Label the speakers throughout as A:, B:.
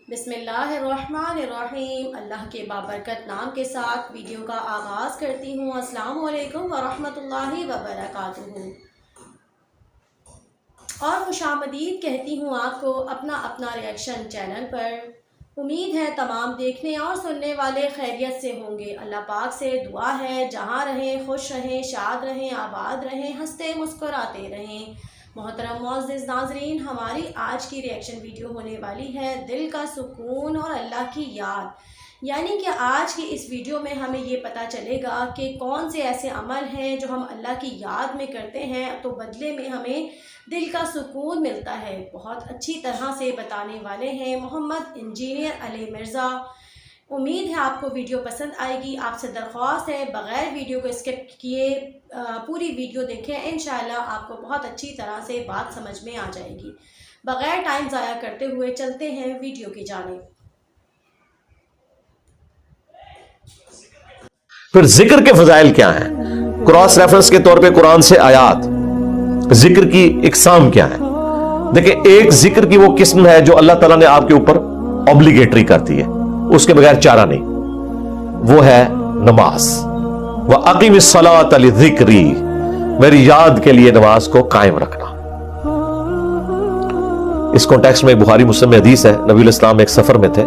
A: बिस्मिल्लाहिर्रहमानिर्रहीम। अल्लाह के बाबरकत नाम के साथ वीडियो का आगाज़ करती हूँ। अस्सलामु अलैकुम वरहमतुल्लाहि वबरकातुहू। और खुशामदीद कहती हूँ आपको अपना अपना रिएक्शन चैनल पर। उम्मीद है तमाम देखने और सुनने वाले खैरियत से होंगे। अल्लाह पाक से दुआ है जहाँ रहें खुश रहें, शाद रहें, आबाद रहें, हंसते मुस्कुराते रहें। मोहतरम मुअज़्ज़िज़ नाज़रीन, हमारी आज की रिएक्शन वीडियो होने वाली है दिल का सुकून और अल्लाह की याद। यानी कि आज की इस वीडियो में हमें ये पता चलेगा कि कौन से ऐसे अमल हैं जो हम अल्लाह की याद में करते हैं तो बदले में हमें दिल का सुकून मिलता है। बहुत अच्छी तरह से बताने वाले हैं मोहम्मद इंजीनियर अली मिर्ज़ा। उम्मीद है आपको वीडियो पसंद आएगी। आपसे दरख्वास्त है बग़ैर वीडियो को स्किप किए पूरी वीडियो देखें। इंशाअल्लाह आपको बहुत अच्छी तरह से बात समझ में आ जाएगी। बग़ैर टाइम ज़ाया करते हुए चलते हैं वीडियो की जानिब।
B: फिर जिक्र के फजाइल क्या हैं? क्रॉस रेफरेंस के तौर पे कुरान से आयात, जिक्र की इकसाम क्या है? देखिए, एक जिक्र की वो किस्म है जो अल्लाह ताला ने आपके ऊपर ऑब्लिगेटरी कर दी है, उसके बगैर चारा नहीं, वो है नमाज। व अक़ीमिस्सलात लिज़िक्री, मेरी याद के लिए नमाज को कायम रखना। इस कॉन्टेक्स्ट में बुखारी मुस्लिम में हदीस है, नबी इस्लाम एक सफर में थे,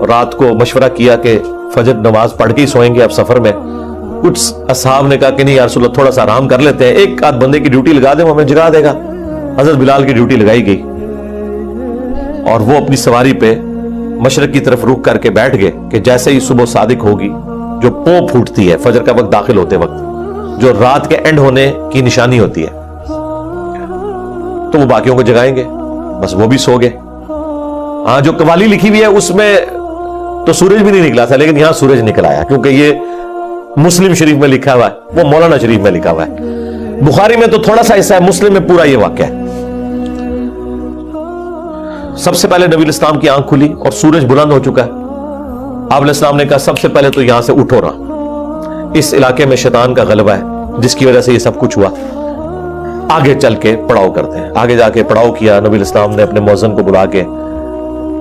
B: रात को मशवरा किया कि फजर नमाज पढ़ के ही सोएंगे। अब सफर में कुछ असहाब ने कहा कि नहीं यार रसूलल्लाह, थोड़ा सा आराम कर लेते हैं, एक आध बंदे की ड्यूटी लगा दें, वो हमें जगा देगा। हजरत बिलाल की ड्यूटी लगाई गई और वो अपनी सवारी पे मशरक की तरफ रुख करके बैठ गए कि जैसे ही सुबह सादिक होगी, जो पौ फूटती है फजर का वक्त दाखिल होते वक्त, जो रात के एंड होने की निशानी होती है, तो वो बाकियों को जगाएंगे। बस वो भी सो गए। हाँ, जो कवाली लिखी हुई है उसमें तो सूरज भी नहीं निकला था, लेकिन यहां सूरज निकल आया, क्योंकि ये मुस्लिम शरीफ में लिखा हुआ है, वो मौलाना शरीफ में लिखा हुआ है। बुखारी में तो थोड़ा सा हिस्सा है, मुस्लिम में पूरा ये वाक्य है। सबसे पहले नबी इस्लाम की आंख खुली और सूरज बुलंद हो चुका है। आप इस्लाम ने कहा सबसे पहले तो यहां से उठो ना, इस इलाके में शैतान का गलबा है जिसकी वजह से ये सब कुछ हुआ, आगे चल के पड़ाव करते हैं। आगे जाके पड़ाव किया। नबी इस्लाम ने अपने मौज़िन को बुला के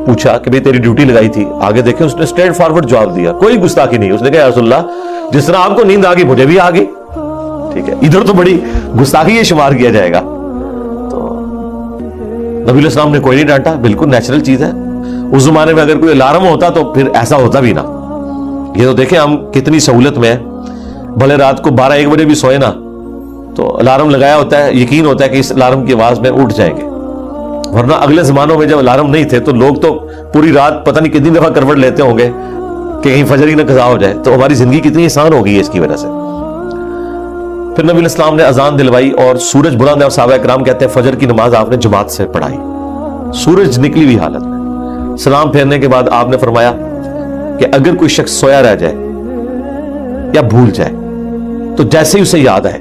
B: पूछा कि भाई तेरी ड्यूटी लगाई थी। आगे देखे, उसने स्ट्रेट फॉरवर्ड जवाब दिया, कोई गुस्ताखी नहीं। उसने कहा या रसूलल्लाह, जिस तरह आपको नींद आ गई मुझे भी आ गई। ठीक है, इधर तो बड़ी गुस्ताखी ये शुमार किया जाएगा। तो नबी इस्लाम ने कोई नहीं डांटा, बिल्कुल नेचुरल चीज है। उस जमाने में अगर कोई अलार्म होता तो फिर ऐसा होता भी ना। ये तो देखें हम कितनी सहूलत में है, भले रात को 12-1 बजे भी सोए ना तो अलार्म लगाया होता है, यकीन होता है कि इस अलार्म की आवाज में उठ जाएंगे। वरना अगले जमानों में जब अलार्म नहीं थे तो लोग तो पूरी रात पता नहीं कितनी दफा करवट लेते होंगे कि कहीं फजर ही ना कज़ा हो जाए। तो हमारी जिंदगी कितनी आसान हो गई है इसकी वजह से। फिर नबी इस्लाम ने अजान दिलवाई और सूरज बुलंद है और सहाबा किराम कहते हैं फजर की नमाज आपने जमात से पढ़ाई, सूरज निकली हुई हालत में। सलाम फेरने के बाद आपने फरमाया कि अगर कोई शख्स सोया रह जाए या भूल जाए तो जैसे ही उसे याद आए,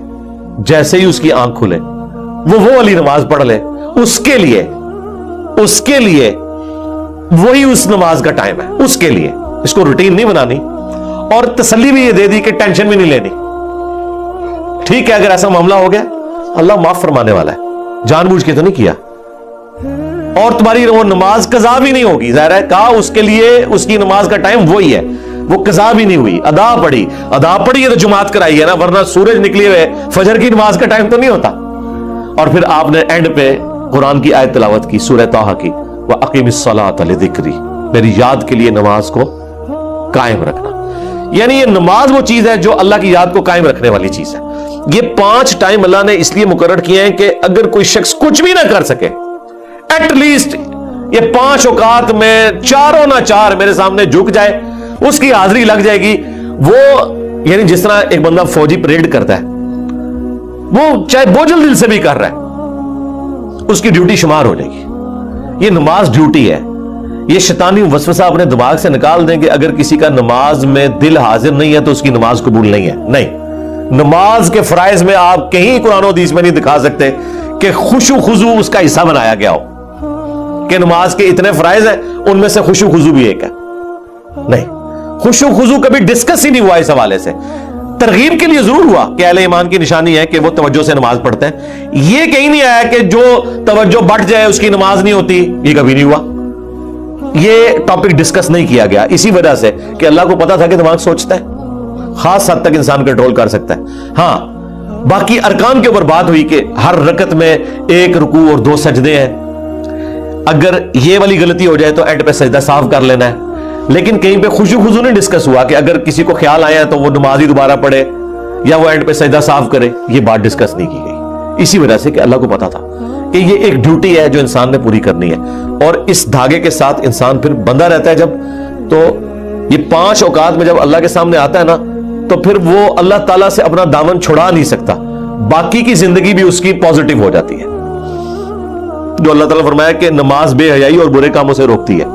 B: जैसे ही उसकी आंख खुले, वो वाली नमाज पढ़ ले। उसके लिए वही उस नमाज का टाइम है, उसके लिए। इसको रूटीन नहीं बनानी और तसल्ली भी ये दे दी कि टेंशन भी नहीं लेनी। ठीक है, अगर ऐसा मामला हो गया अल्लाह माफ फरमाने वाला है, जानबूझ के तो नहीं किया, और तुम्हारी वो नमाज कज़ा भी नहीं होगी। ज़ाहिर है, कहा उसके लिए उसकी नमाज का टाइम वही है, वो कज़ा भी नहीं हुई, अदा पड़ी है तो जुमात कराई है ना, वरना सूरज निकले हुए फजर की नमाज का टाइम तो नहीं होता। और फिर आपने एंड पे कुरान की आयत तिलावत की, सूरह ताहा की, व अक़ीमिस्सलात लिज़िक्री, मेरी याद के लिए नमाज को कायम रखना। यानी ये नमाज वो चीज है जो अल्लाह की याद को कायम रखने वाली चीज है। ये 5 टाइम अल्लाह ने इसलिए मुकर्रर किए हैं कि अगर कोई शख्स कुछ भी ना कर सके, एटलीस्ट ये 5 औकात में चारों ना चार मेरे सामने झुक जाए, उसकी हाजिरी लग जाएगी। वो यानी जिस तरह एक बंदा फौजी परेड करता है, वो चाहे बोझल दिल से भी कर रहा है, उसकी ड्यूटी शुमार हो जाएगी। ये नमाज ड्यूटी है। ये शैतानी वसवसा अपने दिमाग से निकाल दें कि अगर किसी का नमाज में दिल हाजिर नहीं है तो उसकी नमाज कबूल नहीं है। नहीं, नमाज के फराइज में आप कहीं कुरान और हदीस में नहीं दिखा सकते कि खुशू खुजू उसका हिस्सा बनाया गया हो, कि नमाज के इतने फराइज हैं उनमें से खुशू खुजू भी एक है। नहीं, खुशू खुजू कभी डिस्कस ही नहीं हुआ इस हवाले से। तरगीब के लिए जरूर हुआ कि अहले ईमान की निशानी है कि वो तवज्जो से नमाज पढ़ते हैं। ये कहीं नहीं आया कि जो तवज्जो बढ़ जाए उसकी नमाज नहीं होती, ये कभी नहीं हुआ। یہ ٹاپک ڈسکس نہیں کیا گیا اسی وجہ سے کہ اللہ کو پتا تھا کہ دماغ سوچتا ہے, خاص حد تک انسان کنٹرول کر سکتا ہے. ہاں باقی ارکان کے اوپر بات ہوئی کہ ہر رکعت میں 1 رکوع اور 2 سجدے ہیں, اگر یہ والی غلطی ہو جائے تو اینڈ پہ سجدہ صاف کر لینا ہے. لیکن کہیں پہ خشوع خضوع نہیں ڈسکس ہوا کہ اگر کسی کو خیال آیا تو وہ نماز ہی دوبارہ پڑھے یا وہ اینڈ پہ سجدہ صاف کرے, یہ بات ڈسکس نہیں کی گئی اسی وجہ سے کہ اللہ کو پتا تھا کہ یہ ایک ڈیوٹی ہے جو انسان نے پوری کرنی ہے. اور اس دھاگے کے ساتھ انسان پھر بندہ رہتا ہے جب, تو یہ 5 اوقات میں جب اللہ کے سامنے آتا ہے نا تو پھر وہ اللہ تعالیٰ سے اپنا دامن چھڑا نہیں سکتا, باقی کی زندگی بھی اس کی پازیٹیو ہو جاتی ہے. جو اللہ تعالیٰ فرمایا کہ نماز بے حیائی اور برے کاموں سے روکتی ہے,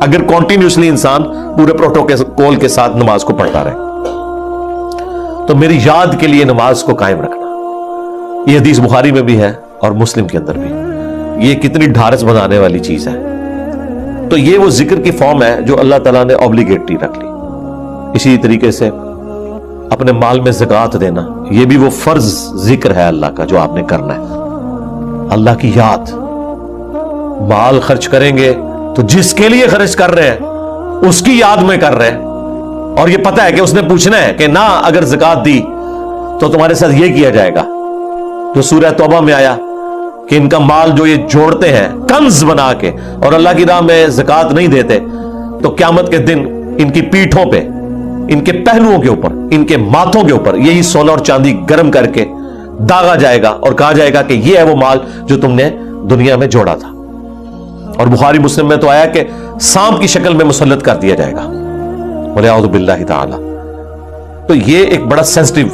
B: اگر کنٹینیوسلی انسان پورے پروٹوکول کے ساتھ نماز کو پڑھتا رہے. تو میری یاد کے لیے نماز کو قائم رکھنا, یہ حدیث بخاری میں بھی ہے اور مسلم کے اندر بھی. یہ کتنی ڈھارس بنانے والی چیز ہے. تو یہ وہ ذکر کی فارم ہے جو اللہ تعالیٰ نے اوبلیگیٹری رکھ لی. اسی طریقے سے اپنے مال میں زکوٰۃ دینا, یہ بھی وہ فرض ذکر ہے اللہ کا جو آپ نے کرنا ہے. اللہ کی یاد, مال خرچ کریں گے تو جس کے لیے خرچ کر رہے ہیں اس کی یاد میں کر رہے ہیں, اور یہ پتہ ہے کہ اس نے پوچھنا ہے کہ نہ اگر زکوٰۃ دی تو تمہارے ساتھ یہ کیا جائے گا. جو سورہ توبہ میں آیا کہ ان کا مال جو یہ جوڑتے ہیں کنز بنا کے اور اللہ کی راہ میں زکوٰۃ نہیں دیتے تو قیامت کے دن ان کی پیٹھوں پہ, ان کے پہلوؤں کے اوپر, ان کے ماتھوں کے اوپر یہی سونا اور چاندی گرم کر کے داغا جائے گا اور کہا جائے گا کہ یہ ہے وہ مال جو تم نے دنیا میں جوڑا تھا. اور بخاری مسلم میں تو آیا کہ سانپ کی شکل میں مسلط کر دیا جائے گا, وَلِعَوْذُ بِاللَّهِ تَعَالَى. تو یہ ایک بڑا سینسٹیو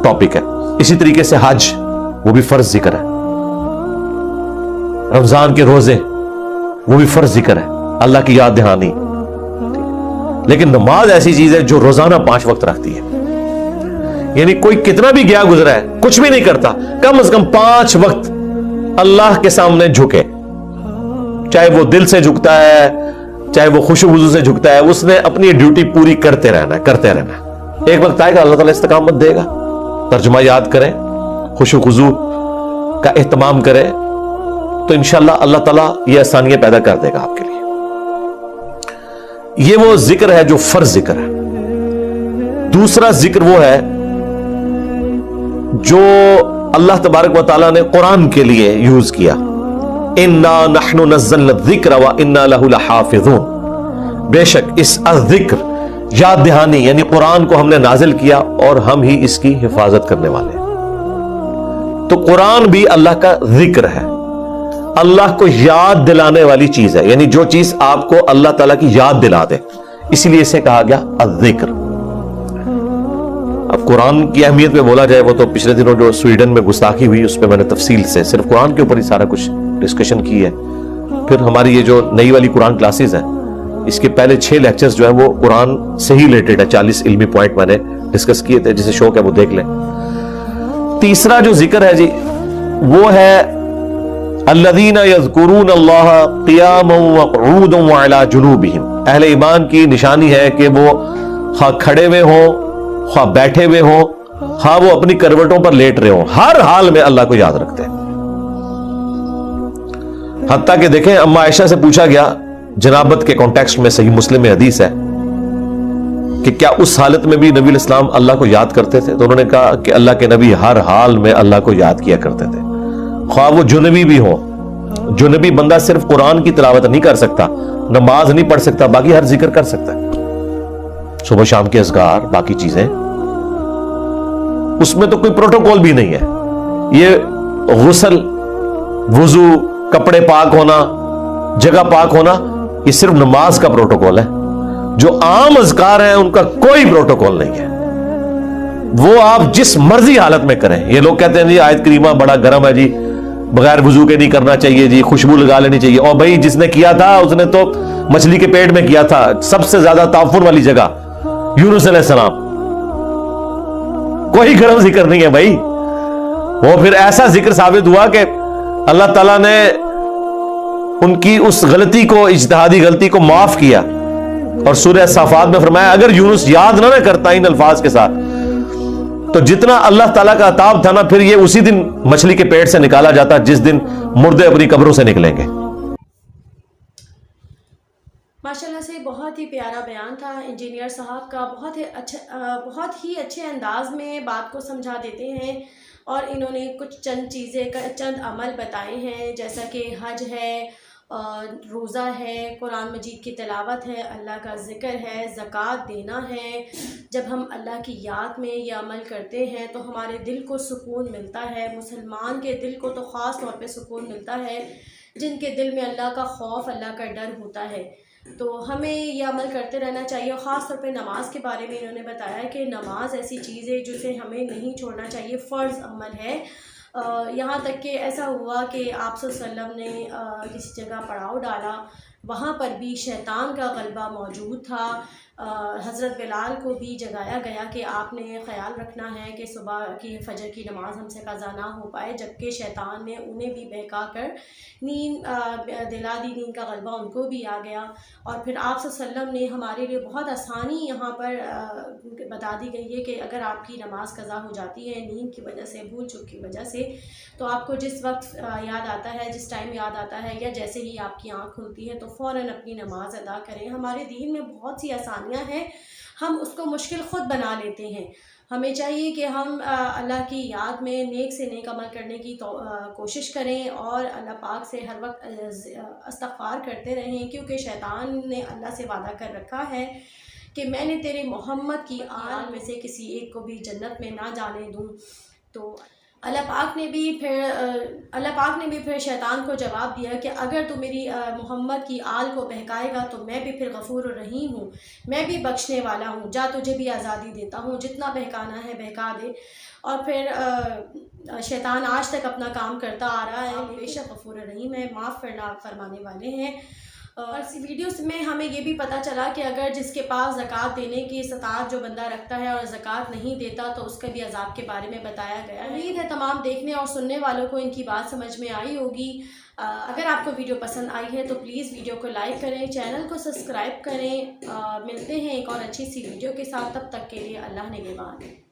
B: ٹاپک ہے. اسی طریقے سے حج, وہ بھی فرض ذکر ہے. رمضان کے روزے, وہ بھی فرض ذکر ہے, اللہ کی یاد دہانی. لیکن نماز ایسی چیز ہے جو روزانہ 5 وقت رکھتی ہے. یعنی کوئی کتنا بھی گیا گزرا ہے, کچھ بھی نہیں کرتا, کم از کم 5 وقت اللہ کے سامنے جھکے, چاہے وہ دل سے جھکتا ہے چاہے وہ خشوع وضو سے جھکتا ہے, اس نے اپنی ڈیوٹی پوری کرتے رہنا ہے, کرتے رہنا ہے. ایک وقت آئے گا اللہ تعالیٰ استقامت دے گا. ترجمہ یاد کریں, خشوع وضو کا اہتمام کریں, تو انشاءاللہ اللہ تعالیٰ یہ آسانیاں پیدا کر دے گا آپ کے لیے. یہ وہ ذکر ہے جو فرض ذکر ہے. دوسرا ذکر وہ ہے جو اللہ تبارک و تعالیٰ نے قرآن کے لیے یوز کیا. اِنَّا نَحْنُ نَزَّلْنَا الذِّكْرَ وَإِنَّا لَهُ لَحَافِظُونَ. بے شک اس الذکر, یاد دہانی یعنی قرآن کو ہم نے نازل کیا اور ہم ہی اس کی حفاظت کرنے والے ہیں. تو قرآن بھی اللہ کا ذکر ہے, اللہ کو یاد دلانے والی چیز ہے, یعنی جو چیز آپ کو اللہ تعالیٰ کی یاد دلا دے, اسی لیے اسے کہا گیا الذکر. اب قرآن کی اہمیت میں بولا جائے, وہ تو پچھلے دنوں جو سویڈن میں گستاخی ہوئی اس پہ میں نے تفصیل سے صرف قرآن کے اوپر ہی سارا کچھ ڈسکشن کی ہے. پھر ہماری یہ جو نئی والی قرآن کلاسز ہیں, اس کے پہلے 6 لیکچرز جو ہیں وہ قرآن سے ہی ریلیٹڈ ہے. 40 علمی پوائنٹ میں نے ڈسکس کیے تھے, جسے شوق ہے وہ دیکھ لیں. تیسرا جو ذکر ہے جی وہ ہے الذین یذکرون اللہ قیاما وقعودا وعلی جنوبہم. اہل ایمان کی نشانی ہے کہ وہ خواہ کھڑے ہوئے ہوں, خواہ بیٹھے ہوئے ہوں, خواہ وہ اپنی کروٹوں پر لیٹ رہے ہوں, ہر حال میں اللہ کو یاد رکھتے ہیں. حتیٰ کہ دیکھیں اما عائشہ سے پوچھا گیا جنابت کے کانٹیکسٹ میں, صحیح مسلم میں حدیث ہے کہ کیا اس حالت میں بھی نبی الاسلام اللہ کو یاد کرتے تھے؟ تو انہوں نے کہا کہ اللہ کے نبی ہر حال میں اللہ کو یاد کیا کرتے تھے, خواہ وہ جنبی بھی ہو. جنبی بندہ صرف قرآن کی تلاوت نہیں کر سکتا, نماز نہیں پڑھ سکتا, باقی ہر ذکر کر سکتا ہے. صبح شام کے اذکار, باقی چیزیں, اس میں تو کوئی پروٹوکول بھی نہیں ہے. یہ غسل, وضو, کپڑے پاک ہونا, جگہ پاک ہونا, یہ صرف نماز کا پروٹوکول ہے. جو عام اذکار ہیں ان کا کوئی پروٹوکول نہیں ہے, وہ آپ جس مرضی حالت میں کریں. یہ لوگ کہتے ہیں جی آیت کریمہ بڑا گرم ہے جی, بغیر وضو کے نہیں کرنا چاہیے جی, خوشبو لگا لینی چاہیے. اور بھائی جس نے کیا تھا اس نے تو مچھلی کے پیٹ میں کیا تھا, سب سے زیادہ تعفن والی جگہ یونس علیہ السلام. کوئی گرم ذکر نہیں ہے بھائی. وہ پھر ایسا ذکر ثابت ہوا کہ اللہ تعالیٰ نے ان کی اس غلطی کو, اجتہادی غلطی کو معاف کیا. اور سورہ صافات میں فرمایا اگر یونس یاد نہ کرتا ان الفاظ کے ساتھ تو جتنا اللہ تعالیٰ کا عطاب تھا نا, پھر یہ اسی دن مچھلی کے پیٹ سے نکالا جاتا جس دن مردے اپنی قبروں سے نکلیں گے.
A: माशाल्लाह से बहुत ही प्यारा बयान था इंजीनियर साहब का। बहुत ही अच्छे अंदाज में बात को समझा देते हैं और इन्होंने कुछ चंद अमल बताए हैं, जैसा कि हज है, रोज़ा है, कुरान मजीद की तिलावत है, अल्लाह का ज़िक्र है, ज़कात देना है। जब हम अल्लाह की याद में ये अमल करते हैं तो हमारे दिल को सुकून मिलता है। मुसलमान के दिल को तो ख़ास तौर पे सुकून मिलता है जिनके दिल में अल्लाह का खौफ, अल्लाह का डर होता है। तो हमें ये अमल करते रहना चाहिए। ख़ास तौर पे नमाज के बारे में इन्होंने बताया कि नमाज ऐसी चीज़ है जिसे हमें नहीं छोड़ना चाहिए, फ़र्ज़ अमल है। यहाँ तक कि ऐसा हुआ कि आप सल्लल्लाहु अलैहि वसल्लम ने किसी जगह पड़ाव डाला, वहाँ पर भी शैतान का गलबा मौजूद था। हज़रत बिलाल को भी जगाया गया कि आपने ख़याल रखना है कि सुबह की फ़जर की नमाज़ हमसे क़ज़ा ना हो पाए, जबकि शैतान ने उन्हें भी बहका कर नींद दिला दी, नींद का गलबा उनको भी आ गया। और फिर आप सल्लल्लाहु अलैहि वसल्लम ने हमारे लिए बहुत आसानी यहाँ पर बता दी गई है कि अगर आपकी नमाज़ क़ज़ा हो जाती है नींद की वजह से, भूल चूक की वजह से, तो आपको जिस वक्त याद आता है, जिस टाइम याद आता है या जैसे ही आपकी आँख खुलती है तो फ़ौरन अपनी नमाज़ अदा करें। हमारे दीन में बहुत सी आसानियाँ हैं, हम उसको मुश्किल ख़ुद बना लेते हैं। हमें चाहिए कि हम अल्लाह की याद में नेक से नेक अमल करने की कोशिश करें और अल्लाह पाक से हर वक्त इस्तिग़फ़ार करते रहें, क्योंकि शैतान ने अल्लाह से वादा कर रखा है कि मैंने तेरे मोहम्मद की आल में से किसी एक को भी जन्नत में ना जाने दूँ। तो अल्लाह पाक ने भी फिर शैतान को जवाब दिया कि अगर तू मेरी मोहम्मद की आल को बहकाएगा तो मैं भी फिर गफूर रहीम हूँ, मैं भी बख्शने वाला हूँ, जा तुझे भी आज़ादी देता हूँ, जितना बहकाना है बहका दे। और फिर शैतान आज तक अपना काम करता आ रहा है, बेशक गफूर रहीम है, माफ़ फरमाने वाले हैं। और इस वीडियो में हमें ये भी पता चला कि अगर जिसके पास ज़कात देने की इस्तात जो बंदा रखता है और ज़कात नहीं देता तो उसका भी अज़ाब के बारे में बताया गया है। उम्मीद है तमाम देखने और सुनने वालों को इनकी बात समझ में आई होगी। अगर आपको वीडियो पसंद आई है तो प्लीज़ वीडियो को लाइक करें, चैनल को सब्सक्राइब करें। मिलते हैं एक और अच्छी सी वीडियो के साथ, तब तक के लिए अल्लाह निगहबान।